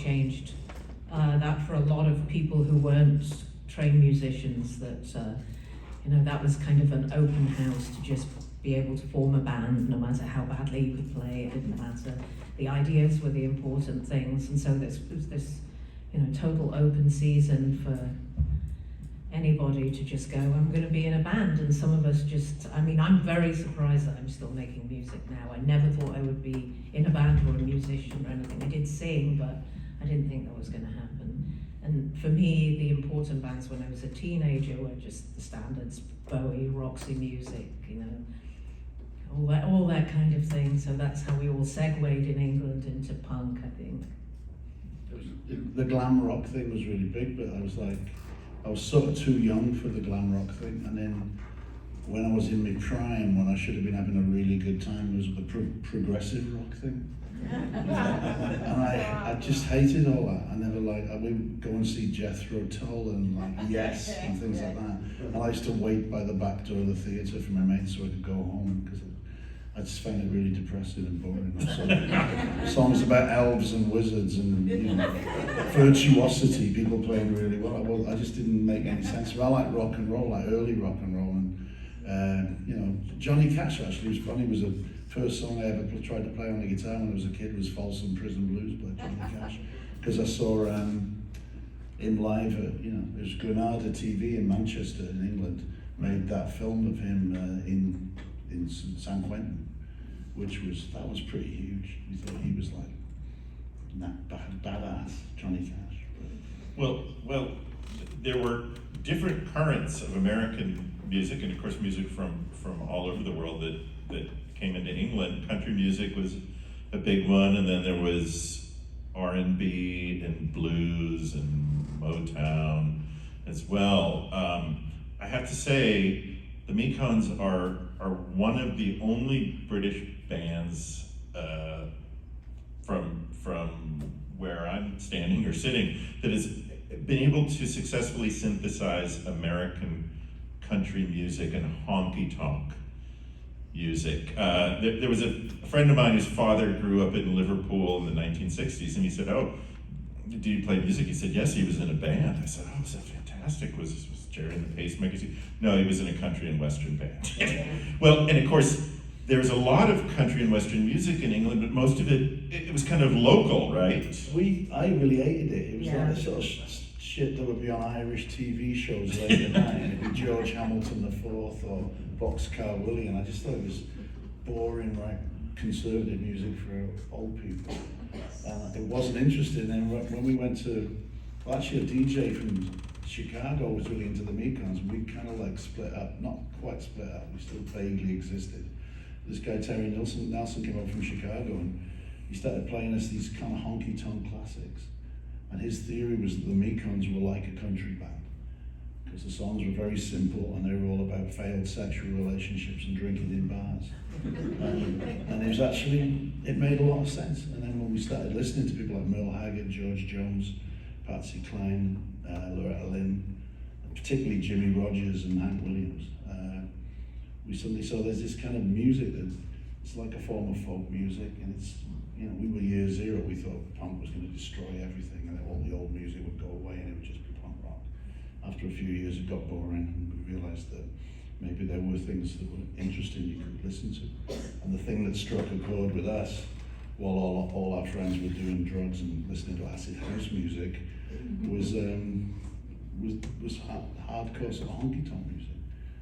changed that for a lot of people who weren't trained musicians, that that was kind of an open house to just be able to form a band, no matter how badly you could play. It didn't matter. The ideas were the important things, and so this was this total open season for anybody to just go, I'm going to be in a band. And some of us just, I'm very surprised that I'm still making music now. I never thought I would be in a band or a musician or anything. I did sing, but I didn't think that was going to happen. And for me, the important bands when I was a teenager were just the standards, Bowie, Roxy Music, all that kind of thing. So that's how we all segued in England into punk, I think. The glam rock thing was really big, but I was sort of too young for the glam rock thing. And then when I was in my prime, when I should have been having a really good time, was the progressive rock thing. And I just hated all that. I never I would go and see Jethro Tull and Yes and things like that. And I used to wait by the back door of the theatre for my mates so I could go home, because I just found it really depressing and boring. So, songs about elves and wizards and virtuosity, people playing really well. I just didn't make any sense. But I like rock and roll, like early rock and roll, and Johnny Cash actually was funny. It was the first song I ever tried to play on the guitar when I was a kid. Was Folsom Prison Blues by Johnny Cash, because I saw him live at it was Granada TV in Manchester in England made that film of him in San Quentin, that was pretty huge. We thought he was badass Johnny Cash. Well, there were different currents of American music, and of course music from all over the world that came into England. Country music was a big one, and then there was R&B and blues and Motown as well. I have to say, the Mekons are one of the only British bands from where I'm standing or sitting that has been able to successfully synthesize American country music and honky-tonk music. There was a friend of mine whose father grew up in Liverpool in the 1960s, and he said, "Oh, do you play music?" He said, "Yes, he was in a band." I said, "Oh, was that fantastic? Was Jerry and the Pacemakers?" "No, he was in a country and western band." Well, and of course, there's a lot of country and western music in England, but most of it was kind of local, right? I really hated it. It was like the sort of shit that would be on Irish TV shows late at night, and it'd be George Hamilton IV or Boxcar Willie, and I just thought it was boring, conservative music for old people. And it wasn't interesting. And when we went to, actually a DJ from Chicago was really into the Mekons, and we kind of split up, not quite split up, we still vaguely existed. This guy Terry Nelson came up from Chicago, and he started playing us these kind of honky-tonk classics. And his theory was that the Mekons were like a country band, because the songs were very simple and they were all about failed sexual relationships and drinking in bars. And it was actually, it made a lot of sense. And then when we started listening to people like Merle Haggard, George Jones, Patsy Cline, Loretta Lynn, particularly Jimmy Rogers and Hank Williams, we suddenly saw there's this kind of music that it's like a form of folk music, and it's, we were year zero. We thought punk was going to destroy everything, and all the old music would go away, and it would just be punk rock. After a few years, it got boring, and we realized that maybe there were things that were interesting you could listen to. And the thing that struck a chord with us, while all our friends were doing drugs and listening to acid house music, was hardcore sort of honky-tonk music.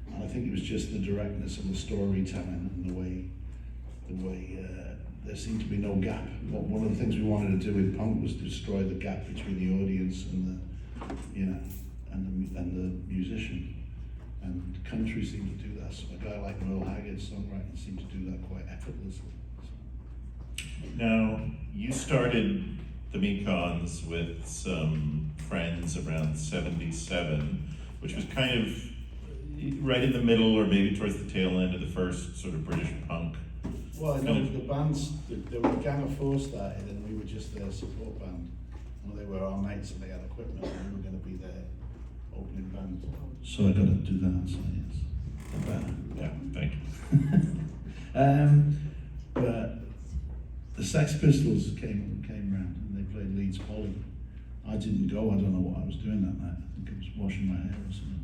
And I think it was just the directness of the storytelling and the way there seemed to be no gap. One of the things we wanted to do with punk was destroy the gap between the audience and the musician. And country seemed to do that. So a guy like Merle Haggard's songwriting seemed to do that quite effortlessly. Now, you started the Mekons with some friends around 77, which was kind of right in the middle or maybe towards the tail end of the first sort of British punk. Well, the bands, there were a Gang of Four started, and we were just their support band. And they were our mates, and they had equipment, and we were going to be their opening band. So I got to do that, so yes. Yeah, thank you. But the Sex Pistols came round, and they played Leeds Poly. I didn't go, I don't know what I was doing that night. I think I was washing my hair or something.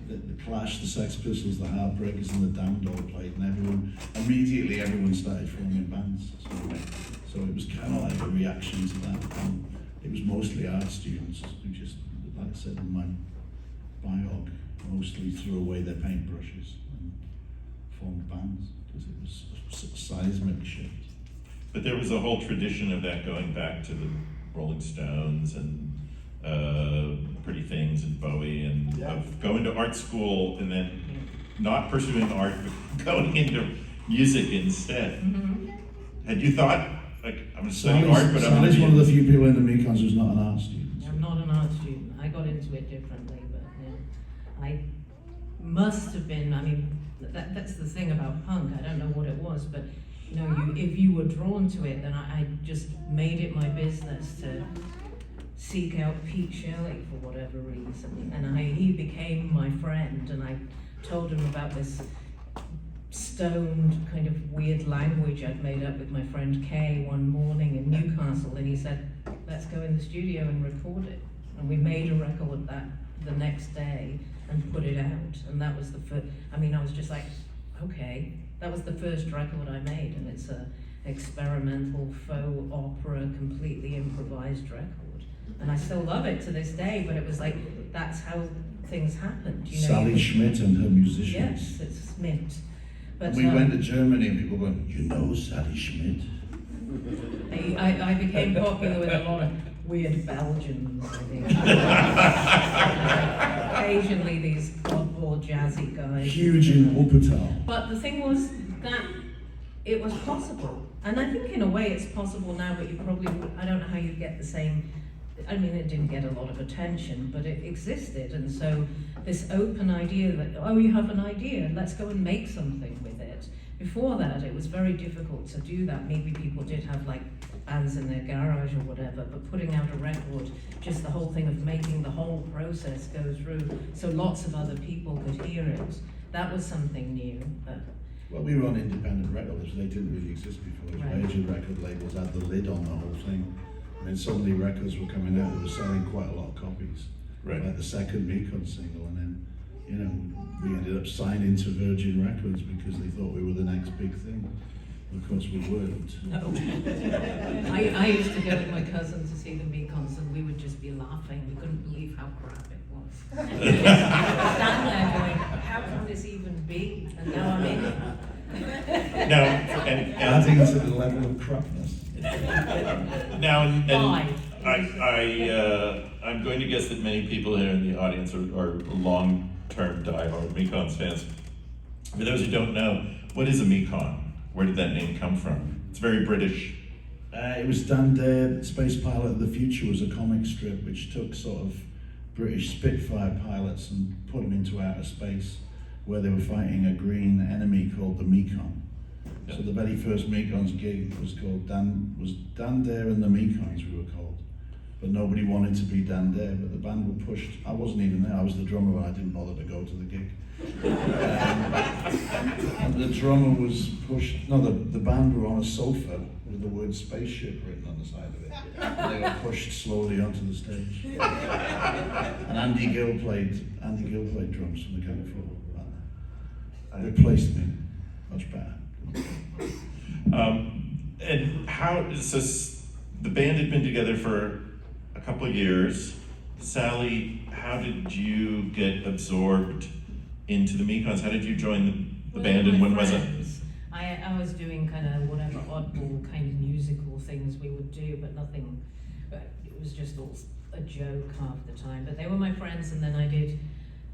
But the Clash, the Sex Pistols, the Heartbreakers and the Damned all played, and everyone started forming bands. So it was kind of like a reaction to that. And it was mostly art students who just, like I said in my biog, mostly threw away their paintbrushes and formed bands, because it was a seismic shift. But there was a whole tradition of that going back to the Rolling Stones and Pretty Things and Bowie, and of going to art school and then not pursuing art, but going into music instead. Mm-hmm. Had you thought, like, I'm going to study art, but I'm going to Sally's one of the few people in the Mekons who's not an art student. I'm not an art student. I got into it differently, but yeah, I must have been. I mean, that's the thing about punk. I don't know what it was, but you know, if you were drawn to it, then I just made it my business to seek out Pete Shelley for whatever reason, and he became my friend, and I told him about this stoned kind of weird language I'd made up with my friend Kay one morning in Newcastle, and he said, let's go in the studio and record it. And we made a record that the next day and put it out, and that was the first. I mean, I was just like, okay, that was the first record I made, and it's a experimental faux opera, completely improvised record, and I still love it to this day. But it was like, that's how things happened, you know. Sally Schmidt and her musicians. Yes, it's Schmidt. But we went to Germany and people going, you know Sally Schmidt? I became popular with a lot of weird Belgians, I think. Occasionally these oddball jazzy guys. Huge in Wuppertal. But the thing was that it was possible. And I think in a way it's possible now, but you probably would, I don't know how you'd get the same. I mean, it didn't get a lot of attention, but it existed. And so this open idea that, oh, you have an idea, let's go and make something with it. Before that, it was very difficult to do that. Maybe people did have like bands in their garage or whatever, but putting out a record, just the whole thing of making the whole process go through so lots of other people could hear it, that was something new. Well, we were on independent records, they didn't really exist before. Right. Major record labels had the lid on the whole thing. I mean, so many records were coming out that were selling quite a lot of copies. Right. Like the second Mekons single, and then, you know, we ended up signing to Virgin Records because they thought we were the next big thing. Of course we weren't. No. I used to go with my cousin to see the Mekons, and we would just be laughing. We couldn't believe how crap it was. Stand there going, how can this even be? And now I'm in it. Now, and Adding to the level of crapness. now, Why? I'm going to guess that many people here in the audience are long-term diehard Mekons fans. For those who don't know, what is a Mekon? Where did that name come from? It's very British. It was Dan Dare, Space Pilot of the Future, was a comic strip which took sort of British Spitfire pilots and put them into outer space, where they were fighting a green enemy called the Mekon. Yeah. So the very first Mekons gig was called Dan Dare and the Mekons, we were called. But nobody wanted to be Dan Dare, but the band were pushed. I wasn't even there, I was the drummer, and I didn't bother to go to the gig. And the drummer was pushed, no, the band were on a sofa with the word spaceship written on the side of it. And they were pushed slowly onto the stage. And Andy Gill played drums from the Kind Four. Replaced me, much better. And how, so the band had been together for a couple of years. Sally, how did you get absorbed into the Mekons? How did you join the band, and when was it? I was doing kind of whatever oddball kind of musical things we would do, but nothing, it was just all a joke half the time. But they were my friends, and then I did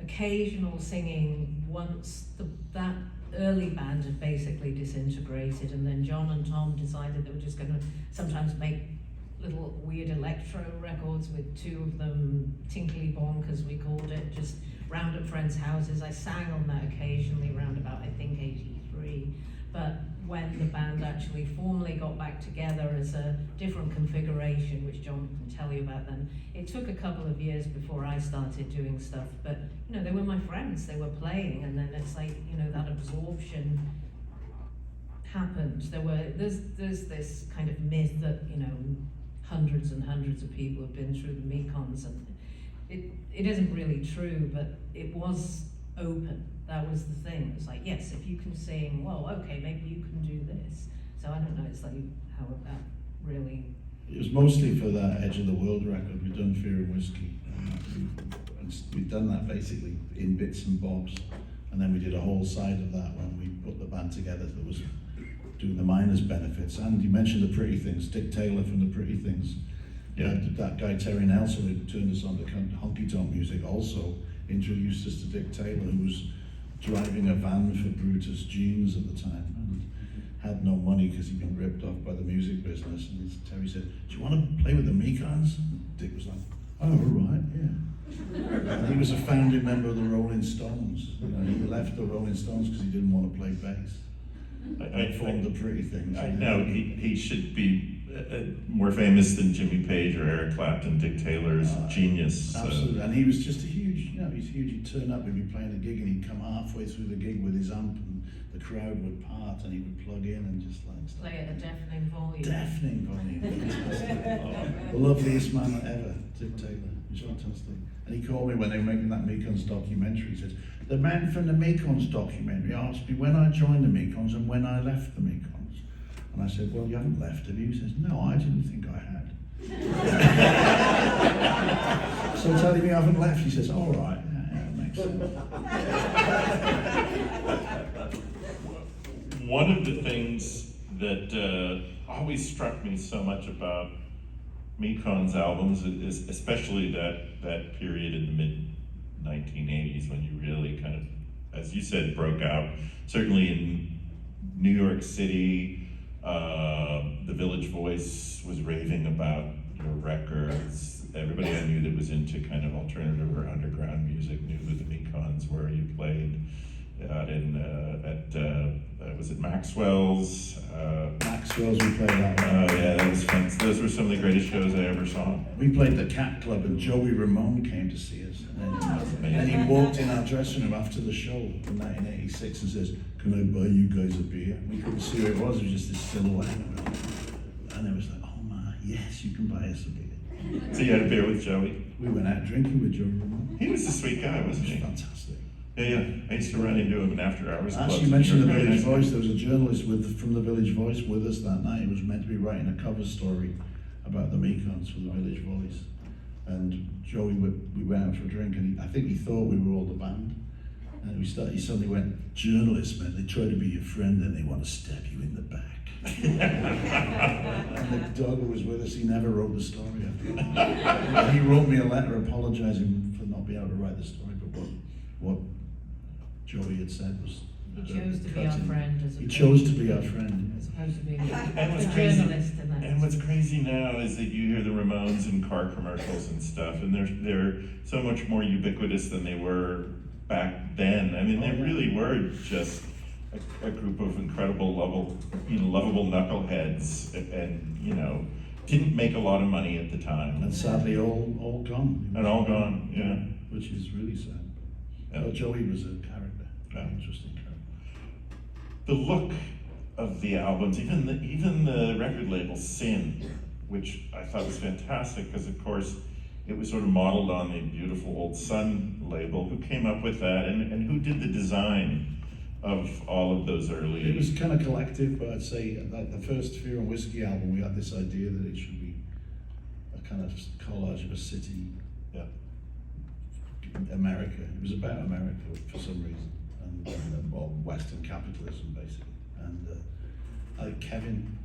occasional singing once that early band had basically disintegrated, and then John and Tom decided they were just going to sometimes make little weird electro records with two of them, Tinkly Bonk as we called it, just round at friends' houses. I sang on that occasionally round about, I think, 83. But when the band actually formally got back together as a different configuration, which John can tell you about then, it took a couple of years before I started doing stuff. But, you know, they were my friends, they were playing, and then it's like, you know, that absorption happened. There's this kind of myth that, you know, hundreds and hundreds of people have been through the Mekons, and it isn't really true, but it was open. That was the thing. It was like, yes, if you can sing, well, okay, maybe you can do this. So I don't know, it's like how that really... It was mostly for that Edge of the World record. We'd done Fear and Whiskey. And we'd done that basically in bits and bobs. And then we did a whole side of that when we put the band together that was doing the miners' benefits. And you mentioned the Pretty Things, Dick Taylor from the Pretty Things. Yeah. That guy Terry Nelson, who turned us on to honky-tonk music, also introduced us to Dick Taylor, who was driving a van for Brutus Jeans at the time and had no money because he'd been ripped off by the music business. And Terry said, "Do you want to play with the Mekons?" Dick was like, "Oh, all right, yeah." And he was a founding member of the Rolling Stones. You know, he left the Rolling Stones because he didn't want to play bass. I formed the Pretty Things. I know he should be more famous than Jimmy Page or Eric Clapton. Dick Taylor's genius. Absolutely, and he was just a huge, he's huge. He'd turn up, we'd be playing a gig, and he'd come halfway through the gig with his amp, and the crowd would part, and he would plug in and just like Play at a deafening volume. Deafening volume. Fantastic. The loveliest man ever, Dick Taylor. He's fantastic. And he called me when they were making that Mekons documentary. He said, "The man from the Mekons documentary asked me when I joined the Mekons and when I left the Mekons." And I said, "Well, you haven't left, have you?" He says, "No, I didn't think I had." So telling me I haven't left, he says, "All right, yeah, that makes sense." One of the things that always struck me so much about Mekons albums is especially that period in the mid-1980s when you really kind of, as you said, broke out. Certainly in New York City, the Village Voice was raving about your records. Everybody I knew that was into kind of alternative or underground music knew who the Mekons were. You played out was it Maxwell's? Maxwell's, we played that one. Oh yeah, that was fun. Those were some of the greatest shows I ever saw. We played the Cat Club and Joey Ramone came to see us. And he walked in our dressing room after the show in 1986 and says, "Can I buy you guys a beer?" We couldn't see who it was just this silhouette of it. And it was like, "Oh my, yes, you can buy us a beer." So you had a beer with Joey? We went out drinking with Joey Ramone. He was a sweet guy, wasn't It he? was fantastic. Yeah. I used to run into him in after hours. Actually, you clubs. mentioned the Very Village nice. Voice. There was a journalist from the Village Voice with us that night. He was meant to be writing a cover story about the Mekons for the Village Voice. And Joey, we went out for a drink, and I think he thought we were all the band. And he suddenly went, "Journalists, man, they try to be your friend and they want to stab you in the back." And the dog who was with us, he never wrote the story after that. He wrote me a letter apologizing for not being able to write the story, but what Joey had said was... He chose to be our friend as He chose to be our friend. As opposed to being And a what's crazy, journalist in that. and what's crazy now is that you hear the Ramones in car commercials and stuff, and they're so much more ubiquitous than they were back then. I mean, they really were just a group of incredible, lovable knuckleheads, and didn't make a lot of money at the time, And sadly, all gone. and all gone. Yeah. Which is really sad. Yeah. But Joey was a character, Yeah. interesting character. The look of the albums, even the record label Sin, which I thought was fantastic because of course it was sort of modeled on the beautiful Old Sun label. Who came up with that, and who did the design of all of those early? It was kind of collective, but I'd say like the first Fear and Whiskey album, we had this idea that it should be a kind of collage of a city. Yeah. America. It was about America for some reason, and well, Western capitalism basically. And Kevin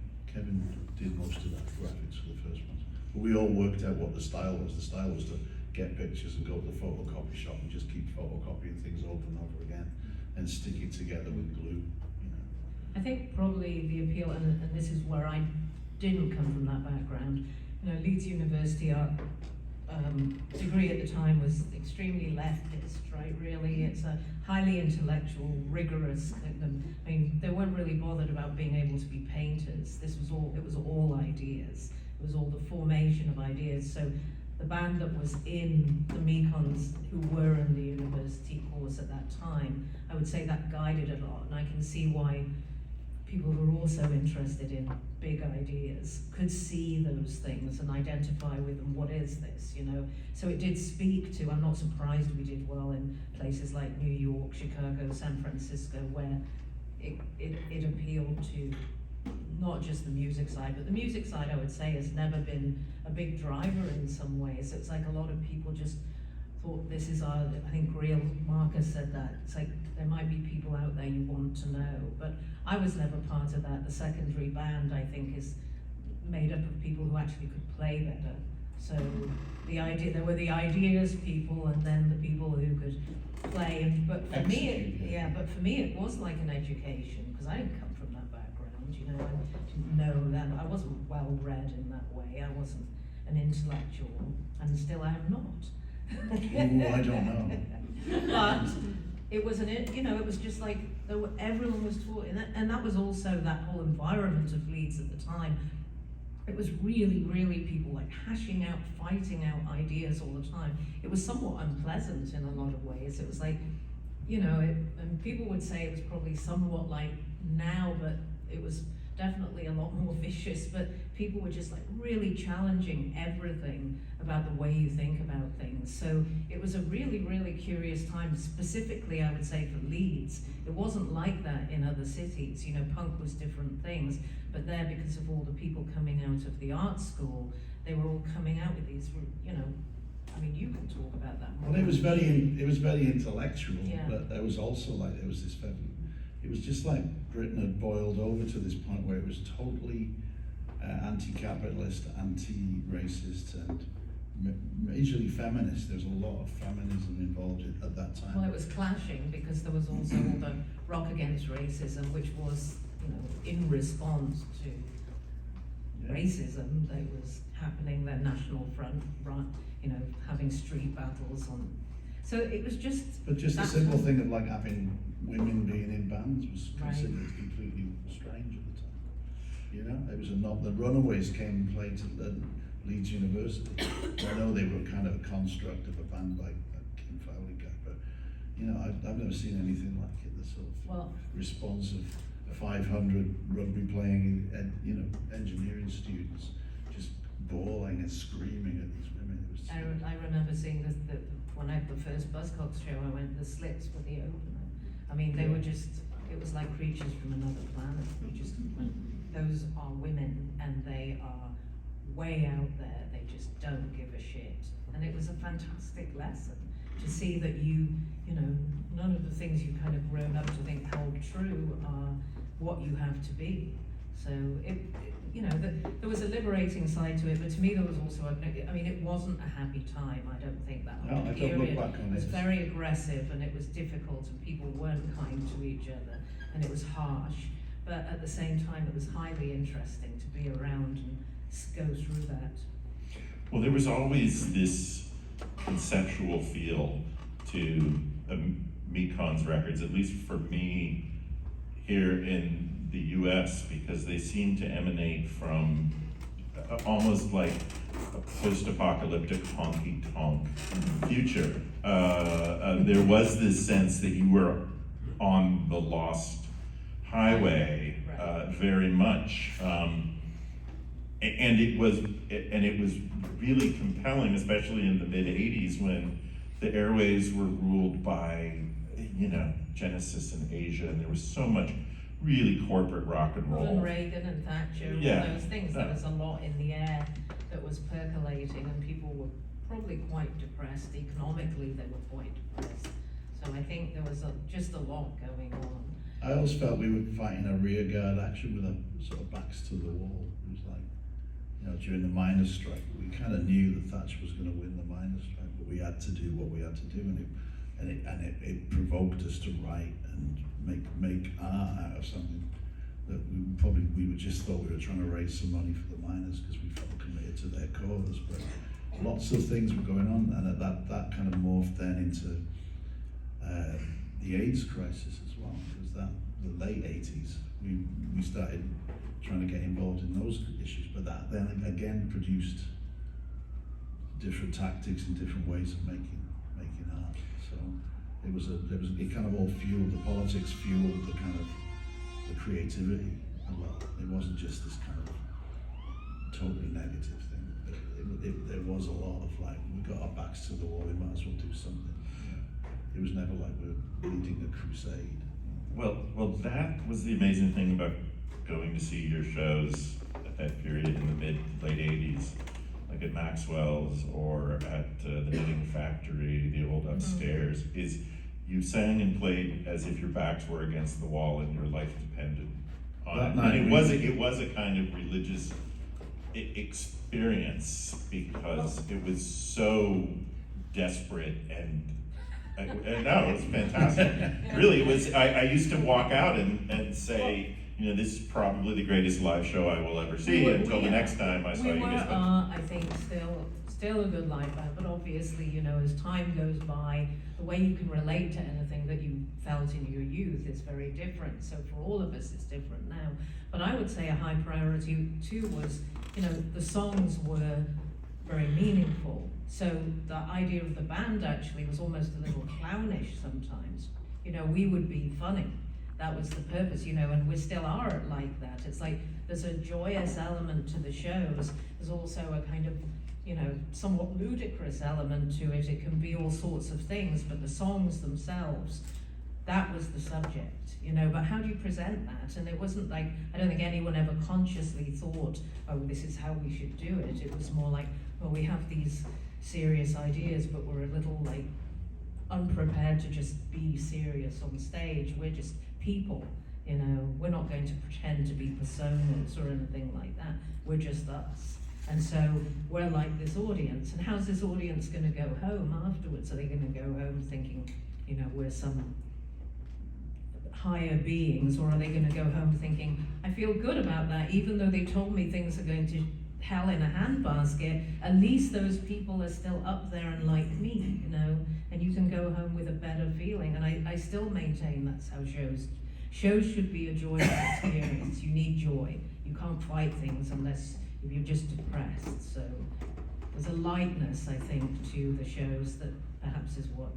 did most of that graphics for the first ones. But we all worked out what the style was. The style was to get pictures and go to the photocopy shop and just keep photocopying things over and over again and stick it together with glue. I think probably the appeal, and this is where I didn't come from that background. Leeds University art degree at the time was extremely leftist, right? Really, it's a highly intellectual, rigorous. They weren't really bothered about being able to be painters. It was all ideas. It was all the formation of ideas. So the band that was in the Mekons, who were in the university course at that time, I would say that guided a lot, and I can see why people who are also interested in big ideas could see those things and identify with them. What is this, you know? So it did speak to, I'm not surprised we did well in places like New York, Chicago, San Francisco, where it appealed to not just the music side, but the music side, I would say, has never been a big driver in some ways. It's like a lot of people just thought this is our, I think Real Marcus said that, it's like there might be people out there you want to know, but I was never part of that. The secondary band, I think, is made up of people who actually could play better. So the idea, there were the ideas people and then the people who could play, but for me, but for me it was like an education, because I didn't come from that background, you know, I didn't know that, I wasn't well read in that way, I wasn't an intellectual, and still I am not. Ooh, I don't know. But it was you know, it was just like everyone was taught, and that was also that whole environment of Leeds at the time. It was really, really people like hashing out, fighting out ideas all the time. It was somewhat unpleasant in a lot of ways. It was like, you know, and people would say it was probably somewhat like now, but it was definitely a lot more vicious. But people were just like really challenging everything about the way you think about things. So it was a really, really curious time, specifically I would say for Leeds. It wasn't like that in other cities, you know, punk was different things, but there, because of all the people coming out of the art school, they were all coming out with these, you know, I mean, you can talk about that more. Well, it was very intellectual, Yeah. but there was also like, there was this very, it was just like Britain had boiled over to this point where it was totally anti-capitalist, anti-racist, and majorly feminist. There was a lot of feminism involved at that time. Well, it was clashing because there was also all the Rock Against Racism, which was, you know, in response to racism that was happening, the National Front, you know, having street battles on. So it was just. But just the simple thing of like having women being in bands was Right. considered completely strange at the time. You know, it was the Runaways came and played at Leeds University. I know they were kind of a construct of a band like that Kim Fowley guy, but you know, I've never seen anything like it. The sort of response of 500 rugby playing, you know, engineering students just bawling and screaming at these women. It was. I remember seeing when I had the first Buzzcocks show, I went, the Slits were the opener. I mean, they were just, it was like creatures from another planet. We just went, those are women and they are way out there, they just don't give a shit. And it was a fantastic lesson to see that you know, none of the things you kind of grown up to think hold true are what you have to be. So you know, there was a liberating side to it, but to me there was also I mean, it wasn't a happy time. I don't think that No, I don't look back on it was it. very aggressive and it was difficult and people weren't kind to each other and it was harsh. But at the same time, it was highly interesting to be around and go through that. Well, there was always this conceptual feel to Mekons records, at least for me here in the US, because they seem to emanate from almost like a post-apocalyptic honky-tonk future. There was this sense that you were on the lost highway, very much. And it was really compelling, especially in the mid-'80s when the airwaves were ruled by, you know, Genesis and Asia, and there was so much really corporate rock and roll. Ronald Reagan and Thatcher, Yeah. all those things, there was a lot in the air that was percolating and people were probably quite depressed. Economically, they were quite depressed. So I think there was just a lot going on. I always felt we were fighting a rearguard action with our sort of backs to the wall. It was like, you know, during the miners' strike, we kind of knew that Thatcher was going to win the miners' strike, but we had to do what we had to do, and it provoked us to write and make art out of something that we just thought we were trying to raise some money for the miners because we felt committed to their cause, but lots of things were going on, and that kind of morphed then into the AIDS crisis as well, because the late 80s we started trying to get involved in those issues, but that then again produced different tactics and different ways of making art. So it kind of all fueled, the politics fueled the kind of the creativity. well, it wasn't just this kind of totally negative thing. There was a lot of like, we got our backs to the wall, we might as well do something. It was never like we're leading a crusade. Well, that was the amazing thing about going to see your shows at that period in the late 80s, like at Maxwell's or at the Knitting Factory, the old upstairs, is you sang and played as if your backs were against the wall and your life depended on it. And it was a kind of religious experience because it was so desperate and no, it was fantastic. Really, it was. I used to walk out and say, this is probably the greatest live show I will ever see until the next time I saw you guys. I think still a good live band, but obviously, as time goes by, the way you can relate to anything that you felt in your youth is very different. So for all of us, it's different now. But I would say a high priority too was, the songs were very meaningful. So the idea of the band actually was almost a little clownish sometimes. We would be funny. That was the purpose, and we still are like that. It's like there's a joyous element to the shows. There's also a kind of, somewhat ludicrous element to it. It can be all sorts of things, but the songs themselves, that was the subject, but how do you present that? And it wasn't like, I don't think anyone ever consciously thought, oh, this is how we should do it. It was more like, well, we have these serious ideas, but we're a little like unprepared to just be serious on stage. We're just people, we're not going to pretend to be personas or anything like that. We're just us. And so we're like this audience, and how's this audience going to go home afterwards? Are they going to go home thinking, we're some higher beings, or are they going to go home thinking, I feel good about that, even though they told me things are going to hell in a handbasket, at least those people are still up there and like me, and you can go home with a better feeling. And I still maintain that's how shows should be a joyous experience. You need joy. You can't fight things unless you're just depressed. So there's a lightness, I think, to the shows that perhaps is what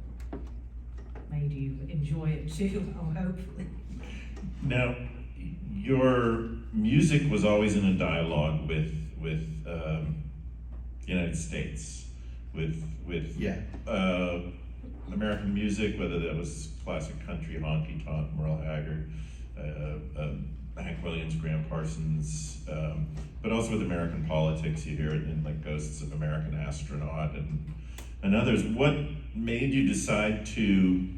made you enjoy it too, hopefully. Now, your music was always in a dialogue with the United States, with American music, whether that was classic country, honky tonk, Merle Haggard, Hank Williams, Graham Parsons, but also with American politics. You hear it in like Ghosts of American Astronaut and others. What made you decide to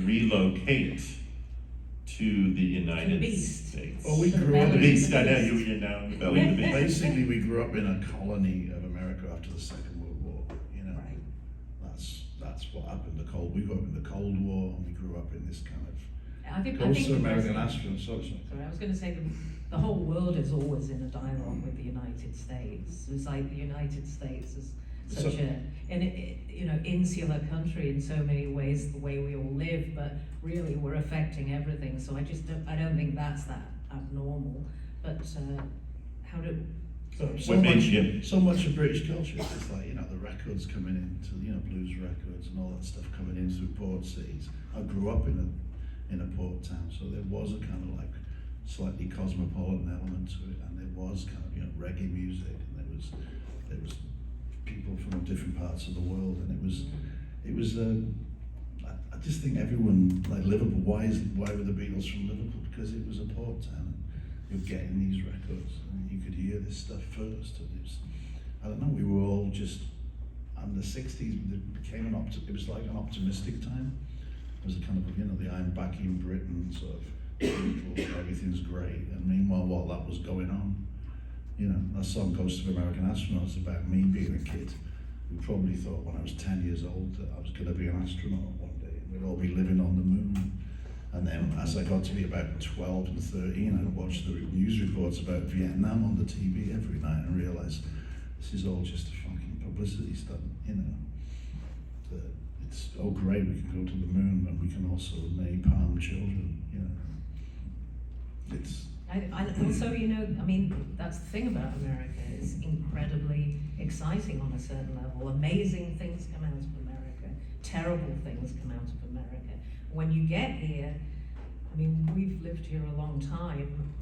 relocate to the United States? Well, we grew up the Beast. I know you're now in the belly of the beast. Basically, we grew up in a colony of America after the Second World War. Right. That's what happened. We grew up in the Cold War, and we grew up in this kind of I think American astronaut. Sorry, I was going to say the whole world is always in a dialogue with the United States. It's like the United States is such insular country in so many ways, the way we all live, but really we're affecting everything. So I don't think that's that abnormal. But how do so much of British culture is like, the records coming into, blues records and all that stuff coming in through port cities. I grew up in a port town, so there was a kind of like slightly cosmopolitan element to it, and there was kind of reggae music, and there was people from different parts of the world, and it was I just think everyone, like Liverpool, why were the Beatles from Liverpool? Because it was a port town, and you're getting these records, and you could hear this stuff first, and it was, I don't know, we were all just, and the 60s, it became it was like an optimistic time. It was a kind of, the I'm back in Britain sort of, everything's great, and meanwhile while that was going on, that song Ghosts of American Astronauts about me being a kid who probably thought when I was 10 years old that I was going to be an astronaut one day, and we'd all be living on the moon. And then as I got to be about 12 and 13, I watched the news reports about Vietnam on the TV every night and realized this is all just a fucking publicity stunt, It's great, we can go to the moon, but we can also napalm children, It's... Also, that's the thing about America. It's incredibly exciting on a certain level. Amazing things come out of America. Terrible things come out of America. When you get here, we've lived here a long time.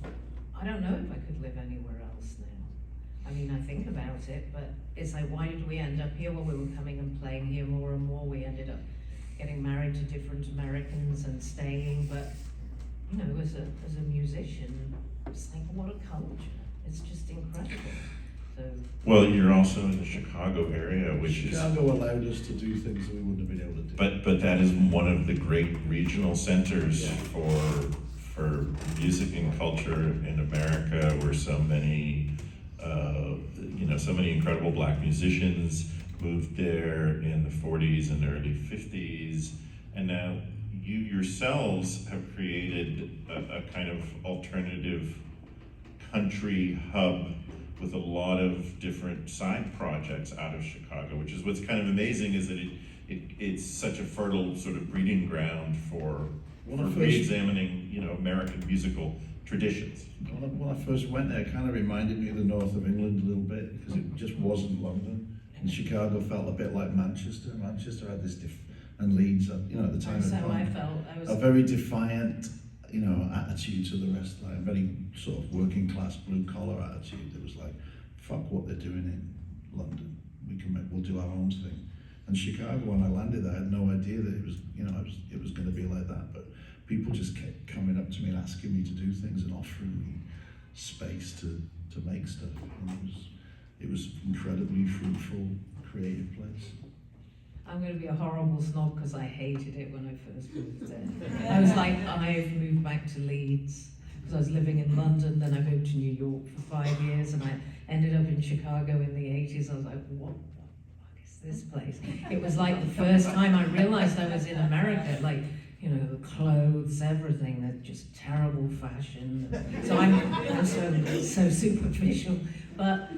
I don't know if I could live anywhere else now. I mean, I think about it, but it's like, why did we end up here? Well, we were coming and playing here more and more. We ended up getting married to different Americans and staying, but you know, as a musician, it's like, what a culture. It's just incredible. So, well, you're also in the Chicago area, which Chicago allowed us to do things that we wouldn't have been able to do. but that is one of the great regional centers Yeah. for music and culture in America, where so many so many incredible black musicians moved there in the 40s and early 50s, and now you yourselves have created a kind of alternative country hub with a lot of different side projects out of Chicago, which is what's kind of amazing, is that it's such a fertile sort of breeding ground for re-examining, American musical traditions. When I first went there, it kind of reminded me of the north of England a little bit, because it just wasn't London. And Chicago felt a bit like Manchester. Manchester had this and Leeds, at the time so of I felt I was a very defiant, attitude to the rest, like a very sort of working class, blue collar attitude. It was like, fuck what they're doing in London. We'll do our own thing. And Chicago, when I landed there, I had no idea that it was, it was going to be like that. But people just kept coming up to me and asking me to do things and offering me space to make stuff. And it was incredibly fruitful, creative place. I'm going to be a horrible snob because I hated it when I first moved there. I was like, I've moved back to Leeds because I was living in London, then I moved to New York for 5 years, and I ended up in Chicago in the 80s. I was like, what the fuck is this place? It was like the first time I realized I was in America, like, the clothes, everything, they're just terrible fashion. So I'm so superficial. But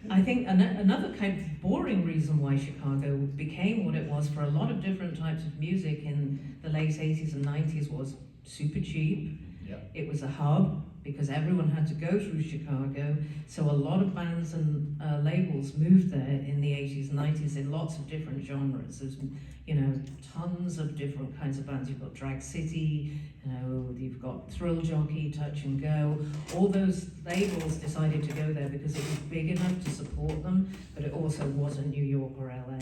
I think another kind of boring reason why Chicago became what it was for a lot of different types of music in the late 80s and 90s was super cheap. Yeah. It was a hub because everyone had to go through Chicago. So a lot of bands and labels moved there in the 80s and 90s in lots of different genres. There's, tons of different kinds of bands. You've got Drag City, you've got Thrill Jockey, Touch and Go. All those labels decided to go there because it was big enough to support them, but it also wasn't New York or LA.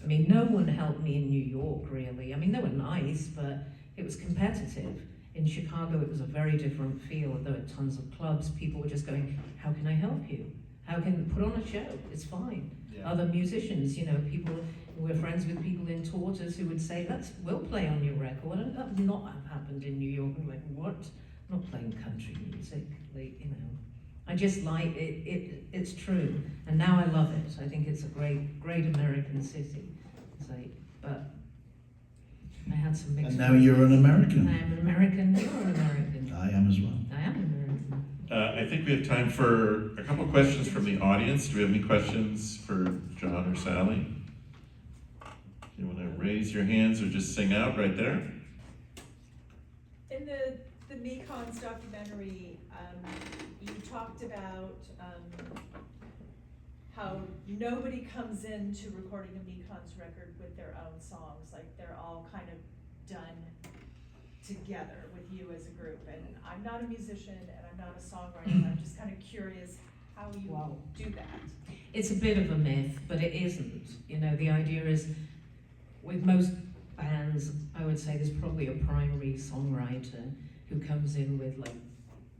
I mean, no one helped me in New York, really. I mean, they were nice, but it was competitive. In Chicago, it was a very different feel. There were tons of clubs. People were just going, how can I help you? How can put on a show? It's fine. Yeah. Other musicians, people, we're friends with people in Tortoise who would say, we'll play on your record. And that would not have happened in New York. I'm like, what? I'm not playing country music. I just like it. It's true. And now I love it. I think it's a great American city. But I had some mixed. And now you're an American. I am an American. You're an American. I am as well. I am American. I think we have time for a couple questions from the audience. Do we have any questions for John or Sally? You want to raise your hands or just sing out right there? In the Mekons documentary, you talked about how nobody comes into recording a Mekons record with their own songs, like they're all kind of done together with you as a group. And I'm not a musician and I'm not a songwriter, and I'm just kind of curious how you do that. It's a bit of a myth, but it isn't. The idea is, with most bands, I would say there's probably a primary songwriter who comes in with like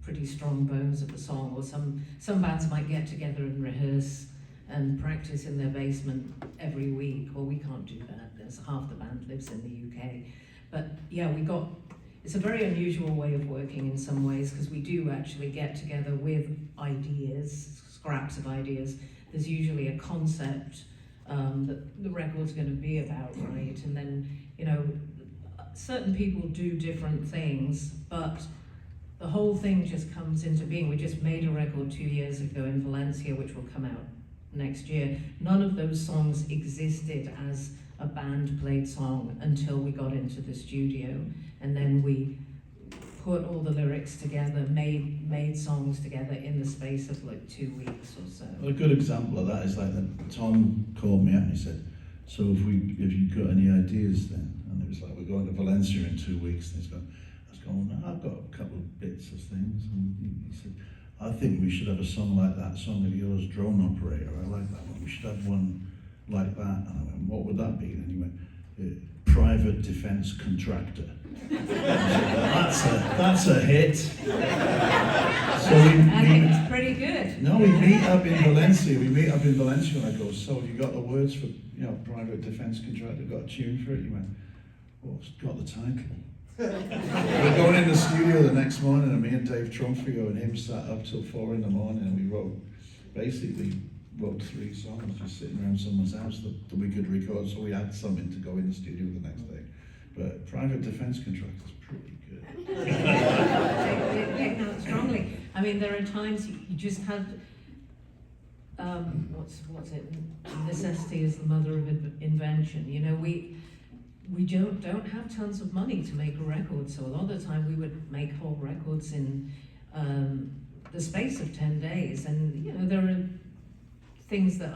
pretty strong bones of the song, or some bands might get together and rehearse and practice in their basement every week. Well, we can't do that. There's half the band lives in the UK. But yeah, it's a very unusual way of working in some ways, because we do actually get together with ideas, scraps of ideas. There's usually a concept that the record's going to be about, right? And then, certain people do different things, but the whole thing just comes into being. We just made a record 2 years ago in Valencia, which will come out next year. None of those songs existed as a band played song until we got into the studio, and then we put all the lyrics together, made songs together in the space of like 2 weeks or so. Well, a good example of that is like Tom called me up and he said, so if you've got any ideas then? And it was like, we're going to Valencia in 2 weeks, and he's going, was going, I've got a couple of bits of things, and he said, I think we should have a song like that song of yours, Drone Operator. I like that one. We should have one like that. And I went, what would that be? And he went, Private Defence Contractor. I said, that's a hit. So I think it's pretty good. no, we meet up in Valencia. And I go, so have you got the words for, Private Defence Contractor? Got a tune for it? He went, well, it's got the title. We're going in the studio the next morning, and me and Dave Trumfio and him sat up till 4 a.m, and we wrote 3 songs just sitting around someone's house that we could record, so we had something to go in the studio the next day. But Private Defence Contractor is pretty good. They count strongly. I mean, there are times you just had, what's it? Necessity is the mother of invention. We don't have tons of money to make a record, so a lot of the time we would make whole records in the space of 10 days, and there are things that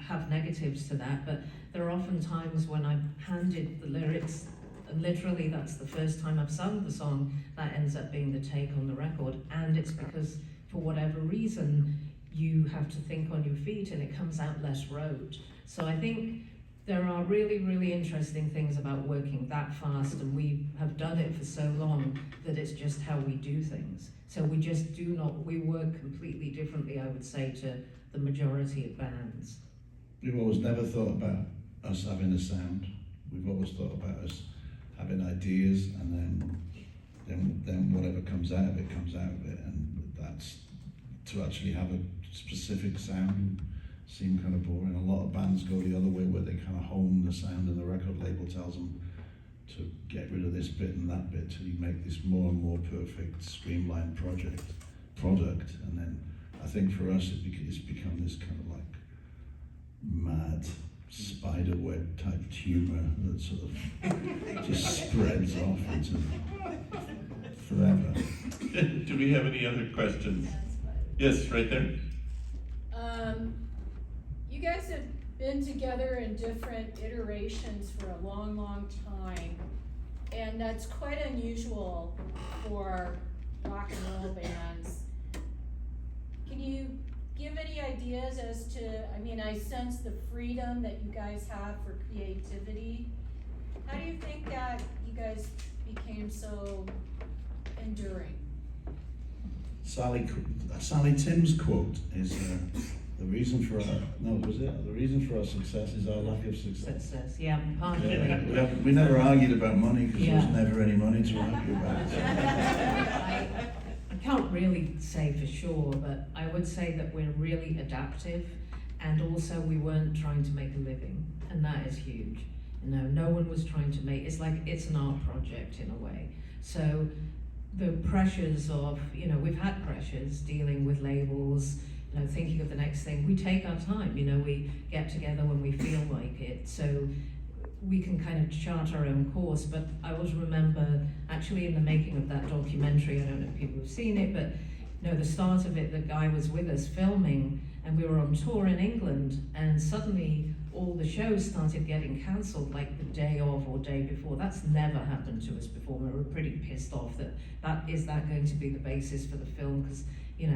have negatives to that, but there are often times when I'm handed the lyrics, and literally that's the first time I've sung the song, that ends up being the take on the record, and it's because for whatever reason you have to think on your feet and it comes out less rote. So I think there are really, really interesting things about working that fast, and we have done it for so long that it's just how we do things. So we work completely differently, I would say, to the majority of bands. We've always never thought about us having a sound. We've always thought about us having ideas, and then whatever comes out of it comes out of it, and that's to actually have a specific sound. Seem kind of boring. A lot of bands go the other way, where they kind of hone the sound, and the record label tells them to get rid of this bit and that bit till you make this more and more perfect, streamlined product. And then I think for us it's become this kind of like mad spider web type tumor that sort of just spreads off into forever. Do we have any other questions? Yes, right there. You guys have been together in different iterations for a long, long time, and that's quite unusual for rock and roll bands. Can you give any ideas as to, I sense the freedom that you guys have for creativity. How do you think that you guys became so enduring? Sally Tim's quote is, the reason for our success is our lack of success. Success, yeah, partially. We never argued about money because Yeah. there was never any money to argue about. I can't really say for sure, but I would say that we're really adaptive, and also we weren't trying to make a living, and that is huge. No one was trying to make, it's an art project in a way. So the pressures of, we've had pressures dealing with labels, thinking of the next thing. We take our time, we get together when we feel like it. So we can kind of chart our own course. But I always remember, actually in the making of that documentary, I don't know if people have seen it, but the start of it, the guy was with us filming, and we were on tour in England, and suddenly all the shows started getting cancelled like the day of or day before. That's never happened to us before. We were pretty pissed off that is that going to be the basis for the film, because you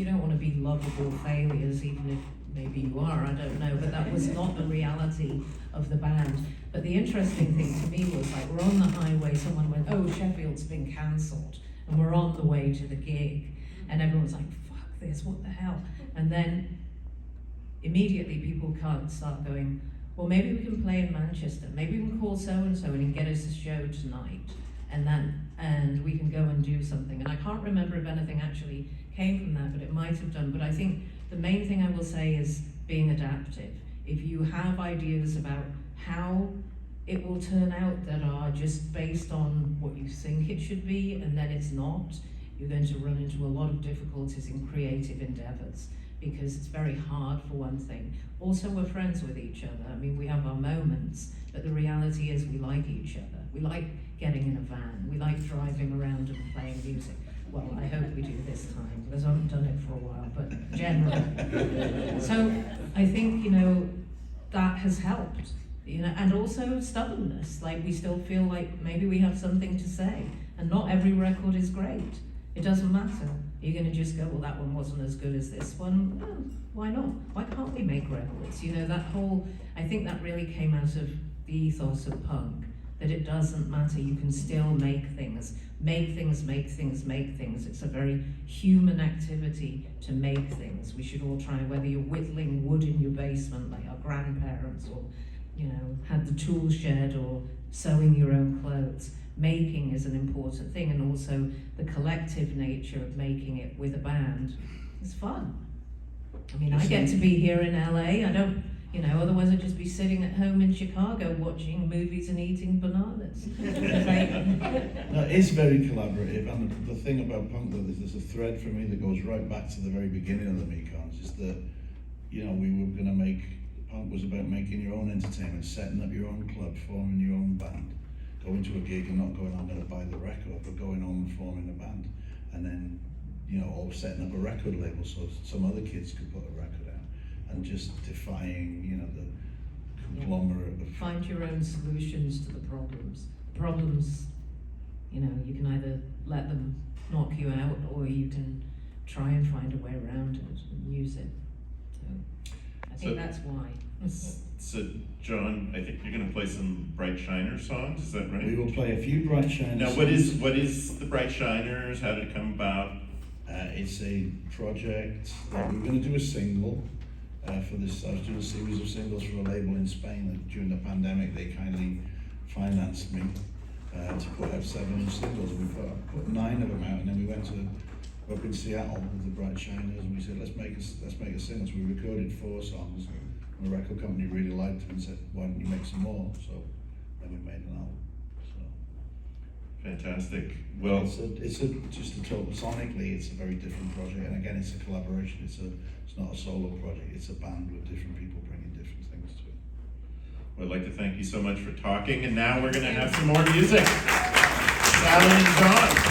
don't want to be lovable failures, even if maybe you are, I don't know, but that was not the reality of the band. But the interesting thing to me was, like, we're on the highway, someone went, oh, Sheffield's been cancelled, and we're on the way to the gig, and everyone's like, fuck this, what the hell? And then immediately people can't start going, well, maybe we can play in Manchester, maybe we can call so-and-so and he can get us a show tonight, and we can go and do something. And I can't remember if anything actually came from that, but it might have done. But I think the main thing I will say is being adaptive. If you have ideas about how it will turn out that are just based on what you think it should be, and then it's not, you're going to run into a lot of difficulties in creative endeavors, because it's very hard, for one thing. Also, we're friends with each other. I mean, we have our moments, but the reality is we like each other. We like getting in a van. We like driving around and playing music. Well, I hope we do this time, because I haven't done it for a while, but generally. So I think, that has helped. you know, and also stubbornness. Like we still feel like maybe we have something to say, and not every record is great. It doesn't matter. You're going to just go, well, that one wasn't as good as this one. Well, why not? Why can't we make records? You know, that whole, I think that really came out of the ethos of punk, that it doesn't matter. You can still make things. Make things, make things, make things. It's a very human activity to make things. We should all try, whether you're whittling wood in your basement like our grandparents, or, you know, had the tools shed, or sewing your own clothes. Making is an important thing, and also the collective nature of making it with a band is fun. I mean, I get to be here in LA. I don't, you know, otherwise I'd just be sitting at home in Chicago watching movies and eating bananas. No, it's very collaborative, and the thing about punk, though, there's a thread for me that goes right back to the very beginning of the Mekons, is that, you know, we were going to make, punk was about making your own entertainment, setting up your own club, forming your own band, going to a gig and not going, I'm going to buy the record, but going on and forming a band, and then, you know, or setting up a record label so some other kids could put a record out, and just defying, you know, the conglomerate of... Find your own solutions to the problems. Problems, you know, you can either let them knock you out, or you can try and find a way around it and use it. So I think that's why. So, John, I think you're going to play some Bright Shiner songs, is that right? We will play a few Bright Shiners. Now, what is the Bright Shiners? How did it come about? It's a project that we're going to do a single for this. I was doing a series of singles for a label in Spain, and during the pandemic they kindly financed me to put out 7 singles. We put 9 of them out, and then we went up in Seattle with the Bright Shiners, and we said, let's make a single. So we recorded 4 songs. And the record company really liked them and said, why don't you make some more? So then we made an album. So fantastic. Well, it's just a total, sonically it's a very different project, and again it's a collaboration. It's not a solo project. It's a band with different people bringing different things to it. Well, I'd like to thank you so much for talking, and now we're going to have some more music. Sally and John.